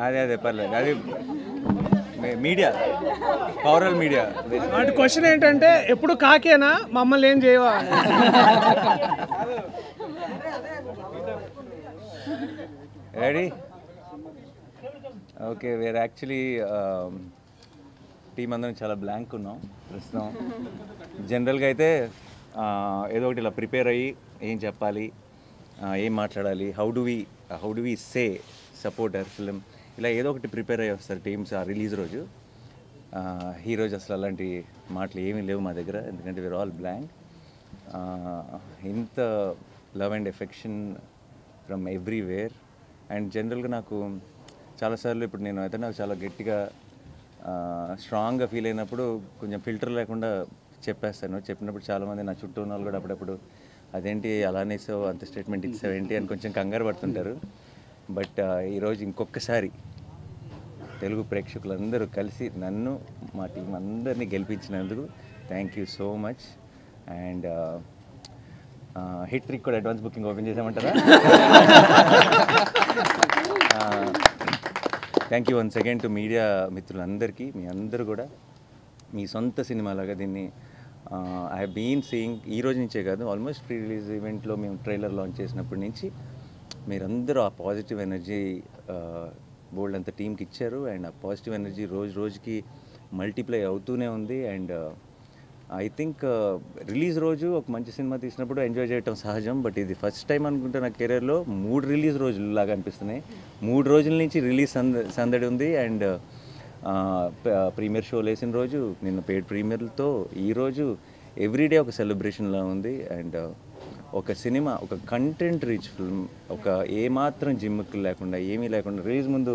అదే పర్లేదు, అది మీడియా, పవరల్ మీడియా. అంటే క్వశ్చన్ ఏంటంటే ఎప్పుడు కాకేనా, మమ్మల్ని ఏం చేయవా? Ready? Okay, where actually team అందరం చాలా బ్లాంక్ ఉన్నాం ప్రస్తుతం. జనరల్గా అయితే ఏదో ఒకటి ఇలా ప్రిపేర్ అయ్యి ఏం చెప్పాలి, ఏం మాట్లాడాలి, how do we say support our film, ఇలా ఏదో ఒకటి ప్రిపేర్ అయ్యి వస్తారు టీమ్స్ ఆ రిలీజ్ రోజు. ఈ రోజు అసలు అలాంటి మాటలు ఏమీ లేవు మా దగ్గర, ఎందుకంటే వీఆర్ ఆల్ బ్లాంక్. ఇంత love and affection from everywhere. And జనరల్గా నాకు చాలాసార్లు ఇప్పుడు నేను అయితే నాకు చాలా గట్టిగా స్ట్రాంగ్గా ఫీల్ అయినప్పుడు కొంచెం ఫిల్టర్ లేకుండా చెప్పేస్తాను. చెప్పినప్పుడు చాలామంది నా చుట్టూ ఉన్న వాళ్ళు కూడా అప్పుడప్పుడు అదేంటి అలానే అంత స్టేట్మెంట్ ఇచ్చావు ఏంటి అని కొంచెం కంగారు పడుతుంటారు. బట్ ఈరోజు ఇంకొకసారి తెలుగు ప్రేక్షకులందరూ కలిసి నన్ను మా టీం అందరినీ గెలిపించినందుకు thank you so much. And hat trick కూడా అడ్వాన్స్ బుకింగ్ ఓపెన్ చేసామంటారా? Thank you once again to media మిత్రులందరికీ. మీ అందరూ కూడా మీ సొంత సినిమాలాగా దీన్ని ఐ హ్యావ్ బీన్ సీయింగ్. ఈ రోజు నుంచే కాదు, ఆల్మోస్ట్ ప్రీ రిలీజ్ ఈవెంట్లో మేము ట్రైలర్ లాంచ్ చేసినప్పటి నుంచి మీరందరూ ఆ పాజిటివ్ ఎనర్జీ బోల్డ్ అంత టీంకి ఇచ్చారు. అండ్ ఆ పాజిటివ్ ఎనర్జీ రోజు రోజుకి మల్టిప్లై అవుతూనే ఉంది. అండ్ ఐ థింక్ రిలీజ్ రోజు ఒక మంచి సినిమా తీసినప్పుడు ఎంజాయ్ చేయటం సహజం. బట్ ఇది ఫస్ట్ టైం అనుకుంటే నా కెరీర్లో 3 రిలీజ్ రోజులు లాగా అనిపిస్తున్నాయి. 3 రోజుల నుంచి రిలీజ్ సందడి ఉంది. అండ్ ప్రీమియర్ షోలు వేసిన రోజు, నిన్న పెయిడ్ ప్రీమియర్లతో ఈరోజు ఎవ్రీడే ఒక సెలబ్రేషన్లా ఉంది. అండ్ ఒక సినిమా, ఒక కంటెంట్ రిచ్ ఫిల్మ్, ఒక ఏమాత్రం జిమ్ముక్కులు లేకుండా ఏమీ లేకుండా రిలీజ్ ముందు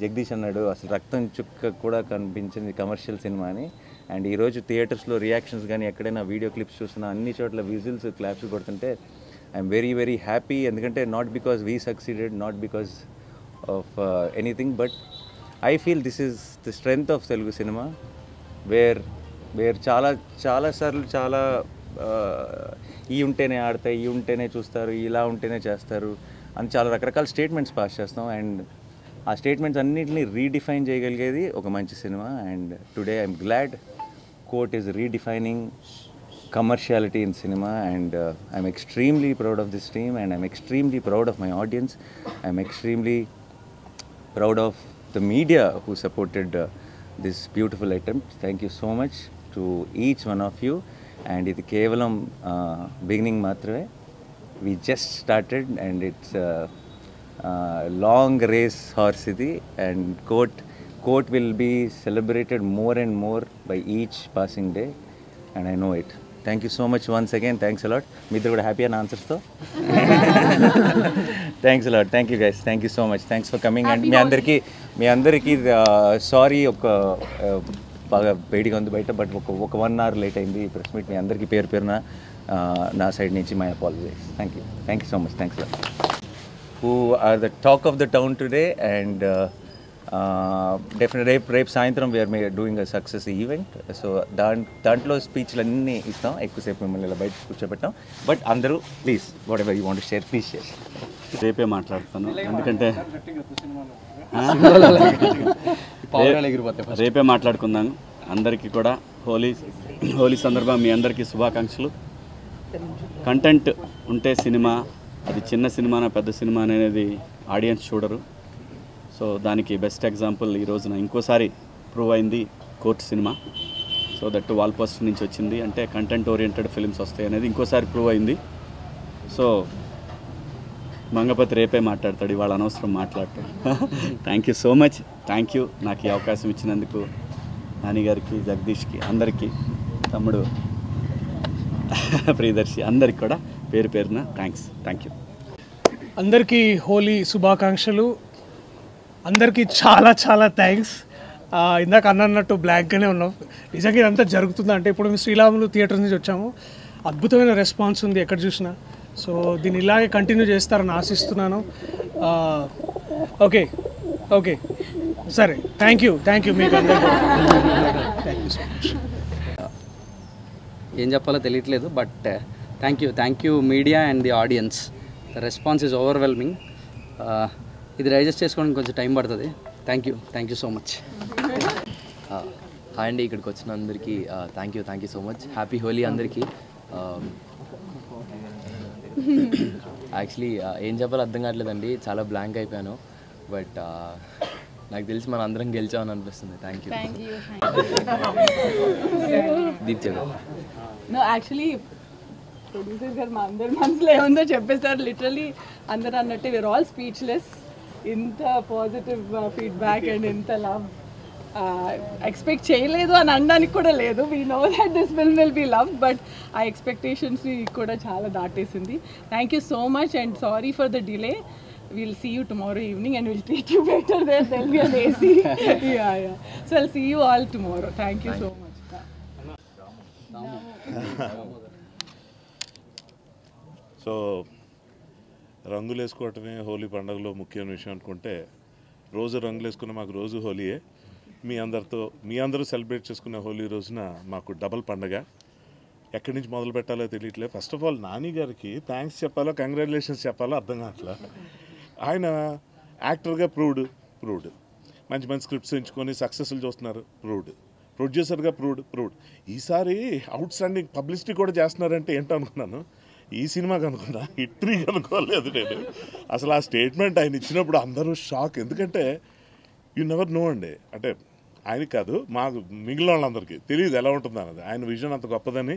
జగదీష్ అన్నాడు అసలు రక్తం చుక్క కూడా కనిపించింది కమర్షియల్ సినిమా అని. అండ్ ఈరోజు థియేటర్స్లో రియాక్షన్స్ కానీ ఎక్కడైనా వీడియో క్లిప్స్ చూస్తున్నా అన్ని చోట్ల విజిల్స్ క్లాప్స్ కొడుతుంటే ఐఎమ్ వెరీ వెరీ హ్యాపీ. ఎందుకంటే not because we succeeded, not because of anything, but I feel this is the strength of Telugu cinema. Where చాలాసార్లు చాలా ఈ ఉంటేనే ఆడతాయి, ఈ ఉంటేనే చూస్తారు, ఇలా ఉంటేనే చేస్తారు అని చాలా రకరకాల స్టేట్మెంట్స్ పాస్ చేస్తాం. అండ్ ఆ స్టేట్మెంట్స్ అన్నింటినీ రీడిఫైన్ చేయగలిగేది ఒక మంచి cinema. And today I'm glad court is redefining commerciality in cinema. And I'm extremely proud of this team, and I'm extremely proud of my audience. I'm extremely proud of the media who supported this beautiful attempt. Thank you so much to each one of you. And ఇది కేవలం beginning మాత్రమే. We just started and it's long race horse ఇది. And court will be celebrated more and more by each passing day, and I know it. Thank you so much once again. Thanks a lot. మీ ఇద్దరు కూడా happy అని ఆన్సర్స్తో thanks a lot. Thank you guys. Thank you so much. Thanks for coming. And మీ అందరికీ sorry, ఒక బాగా వేడిగా ఉంది బయట, but ఒక 1 hour లేట్ అయింది ప్రెస్ మీట్. మీ అందరికీ పేరున నా సైడ్ నుంచి my apologies. Thank you so much. Thanks a lot. Who are the talk of the town today. And definite రేపు సాయంత్రం we are doing a success event. So దాంట్లో స్పీచ్లు అన్నీ ఇస్తాం. ఎక్కువసేపు మిమ్మల్ని ఇలా బయట కూర్చోబెట్టాం. బట్ అందరూ please whatever you want to share please share. రేపే మాట్లాడతాను, ఎందుకంటే రేపే మాట్లాడుకుందాను. అందరికీ కూడా హోలీ సందర్భంగా మీ అందరికీ శుభాకాంక్షలు. కంటెంట్ ఉంటే సినిమా, అది చిన్న సినిమానా పెద్ద సినిమా అనేది ఆడియన్స్ చూడరు. సో దానికి బెస్ట్ ఎగ్జాంపుల్ ఈ రోజున ఇంకోసారి ప్రూవ్ అయింది court cinema. So that wall poster నుంచి వచ్చింది అంటే కంటెంట్ ఓరియంటెడ్ ఫిల్మ్స్ వస్తాయి అనేది ఇంకోసారి ప్రూవ్ అయింది. సో మంగపతి రేపే మాట్లాడతాడు, ఇవాళ అనవసరం మాట్లాడతాడు. Thank you so much. Thank you నాకు ఈ అవకాశం ఇచ్చినందుకు నాని గారికి, జగదీష్కి, అందరికీ, తమ్ముడు ప్రియదర్శి, అందరికి కూడా పేరున థ్యాంక్స్. Thank you. అందరికీ హోలీ శుభాకాంక్షలు. అందరికీ చాలా చాలా థ్యాంక్స్. ఇందాక అన్నట్టు బ్లాంక్గానే ఉన్నాం. నిజంగా ఇదంతా జరుగుతుందంటే ఇప్పుడు మేము శ్రీరాములు థియేటర్ నుంచి వచ్చాము. అద్భుతమైన రెస్పాన్స్ ఉంది ఎక్కడ చూసినా. సో దీన్ని ఇలాగే కంటిన్యూ చేస్తారని ఆశిస్తున్నాను. ఓకే సరే, థ్యాంక్ యూ మీకు అందరికీ. ఏం చెప్పాలో తెలియట్లేదు, but thank you media and the audience. The response is overwhelming. ఇది డైజెస్ట్ చేసుకోవడానికి కొంచెం టైం పడుతుంది. Thank you so much. Hi అండి, ఇక్కడికి వచ్చిన అందరికీ thank you so much. Happy Holi అందరికీ. యాక్చువల్లీ ఏం చెప్పాలో అర్థం కావట్లేదండి, చాలా బ్లాంక్ అయిపోయాను. బట్ నాకు తెలిసి మనం అందరం గెలిచామని అనిపిస్తుంది. Thank you. దీప్తి గారు. నో యాక్చువల్లీ ప్రొడ్యూసర్ గారు మా అందరి మనసులో ఏముందో చెప్పేస్తారు. లిటరలీ అందరూ అన్నట్టే వీఆర్ ఆల్ స్పీచ్లెస్. ఇంత పాజిటివ్ ఫీడ్బ్యాక్ అండ్ ఇంత లవ్ ఎక్స్పెక్ట్ చేయలేదు అని అనడానికి కూడా లేదు. We know that this film will be love, but ఆ ఎక్స్పెక్టేషన్స్ని కూడా చాలా దాటేసింది. Thank you so much and sorry for the delay. We'll see you tomorrow evening and we'll treat you better there. There'll be an AC. yeah. So I'll see you all tomorrow. Thank you so much. So రంగులు వేసుకోవటమే హోలీ పండుగలో ముఖ్యమైన విషయం అనుకుంటే, రోజు రంగులు వేసుకున్న మాకు రోజు హోలీయే. మీ అందరూ సెలబ్రేట్ చేసుకునే హోలీ రోజున మాకు డబల్ పండగ. ఎక్కడి నుంచి మొదలు పెట్టాలో తెలియట్లేదు. ఫస్ట్ ఆఫ్ ఆల్ నాని గారికి థ్యాంక్స్ చెప్పాలో కంగ్రాచులేషన్స్ చెప్పాలో అర్థం కావట్లా. ఆయన యాక్టర్గా ప్రూవ్డ్ మంచి స్క్రిప్ట్స్ ఎంచుకొని సక్సెస్ఫుల్ చూస్తున్నారు, ప్రొడ్యూసర్గా ప్రూవ్డ్. ఈసారి అవుట్ స్టాండింగ్ పబ్లిసిటీ కూడా చేస్తున్నారంటే ఏంటో అనుకున్నాను. ఈ సినిమాకి అనుకున్నా, హిట్రీకి అనుకోలేదు నేను. అసలు ఆ స్టేట్మెంట్ ఆయన ఇచ్చినప్పుడు అందరూ షాక్. ఎందుకంటే యు నెవర్ నో అండి, అంటే ఆయనకి కాదు మాకు మిగిలిన వాళ్ళందరికీ తెలియదు ఎలా ఉంటుంది అన్నది. ఆయన విజన్ అంత గొప్పదని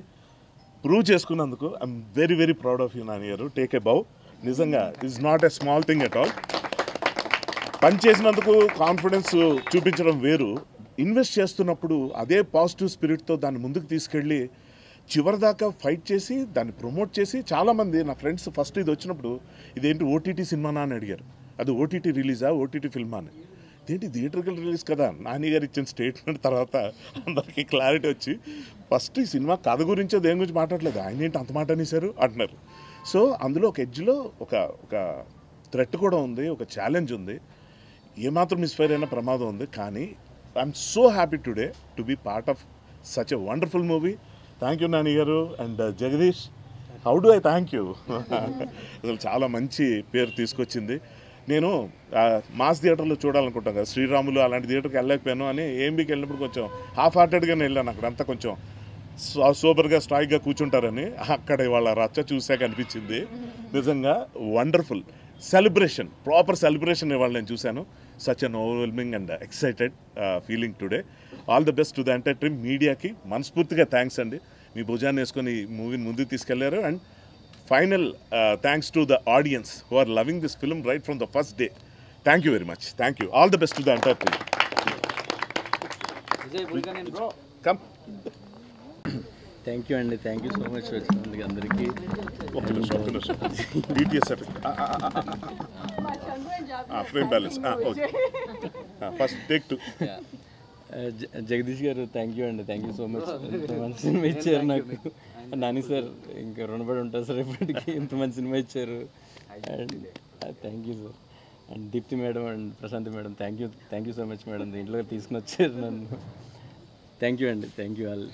ప్రూవ్ చేసుకున్నందుకు I'm very very proud of you Nani గారు. టేక్ ఏ బౌ. నిజంగా it's not a small thing at all. పని చేసినందుకు కాన్ఫిడెన్స్ చూపించడం వేరు, ఇన్వెస్ట్ చేస్తున్నప్పుడు అదే పాజిటివ్ స్పిరిట్తో దాన్ని ముందుకు తీసుకెళ్ళి చివరిదాకా ఫైట్ చేసి దాన్ని ప్రమోట్ చేసి, చాలామంది నా ఫ్రెండ్స్ ఫస్ట్ ఇది వచ్చినప్పుడు ఇదేంటి ఓటీటీ సినిమానా అని అడిగారు. అది ఓటీటీ రిలీజా, ఓటీటీ ఫిల్మా అని. ఇదేంటి థియేటర్కల్ రిలీజ్ కదా. నాని గారు ఇచ్చిన స్టేట్మెంట్ తర్వాత అందరికీ క్లారిటీ వచ్చి, ఫస్ట్ ఈ సినిమా కథ గురించో దేని గురించి మాట్లాడలేదు, ఆయన ఏంటి అంత మాట అనేసారు అంటున్నారు. సో అందులో ఒక ఎడ్జ్లో ఒక థ్రెట్ కూడా ఉంది, ఒక ఛాలెంజ్ ఉంది, ఏమాత్రం మిస్ఫైర్ అయిన ప్రమాదం ఉంది. కానీ I'm so happy today to be part of such a wonderful movie. Thank you Nani garu and Jagadish. How do I thank you. అసలు చాలా మంచి పేరు తీసుకొచ్చింది. నేను మాస్ థియేటర్లో చూడాలనుకుంటాను కదా, శ్రీరాములు అలాంటి థియేటర్కి వెళ్ళలేకపోయాను అని ఏఎంబీకి వెళ్ళినప్పుడు కొంచెం హాఫ్ హార్టెడ్గానే వెళ్ళాను. అక్కడంతా కొంచెం సూపర్గా స్ట్రాయిక్గా కూర్చుంటారని. అక్కడ వాళ్ళ రచ్చ చూసాక అనిపించింది నిజంగా వండర్ఫుల్ సెలబ్రేషన్, ప్రాపర్ సెలబ్రేషన్ ఇవాళ నేను చూశాను. Such an overwhelming and excited feeling today. All the best to the entire team. మీడియాకి మనస్ఫూర్తిగా థ్యాంక్స్ అండి, మీ భుజాన్ని వేసుకొని ఈ మూవీని ముందుకు తీసుకెళ్లారు. And final thanks to the audience who are loving this film right from the first day. Thank you very much. Thank you. All the best to the entire team. Come. Thank you అండి, thank you so much వచ్చినందుకు అందరికీ. Frame balance first take two. Jagadish గారు thank you అండి, thank you so much. ఇంత మంచి cinema ఇచ్చారు నాకు. Nani sir ఇంకా రుణపడి ఉంటారు సార్ ఇప్పటికీ, ఇంత మంచి సినిమా ఇచ్చారు. And thank you sir. And Deepti madam and Prashanti madam thank you so much madam, దీంట్లో తీసుకుని వచ్చారు నన్ను. థ్యాంక్ యూ అండి, థ్యాంక్ యూ ఆల్.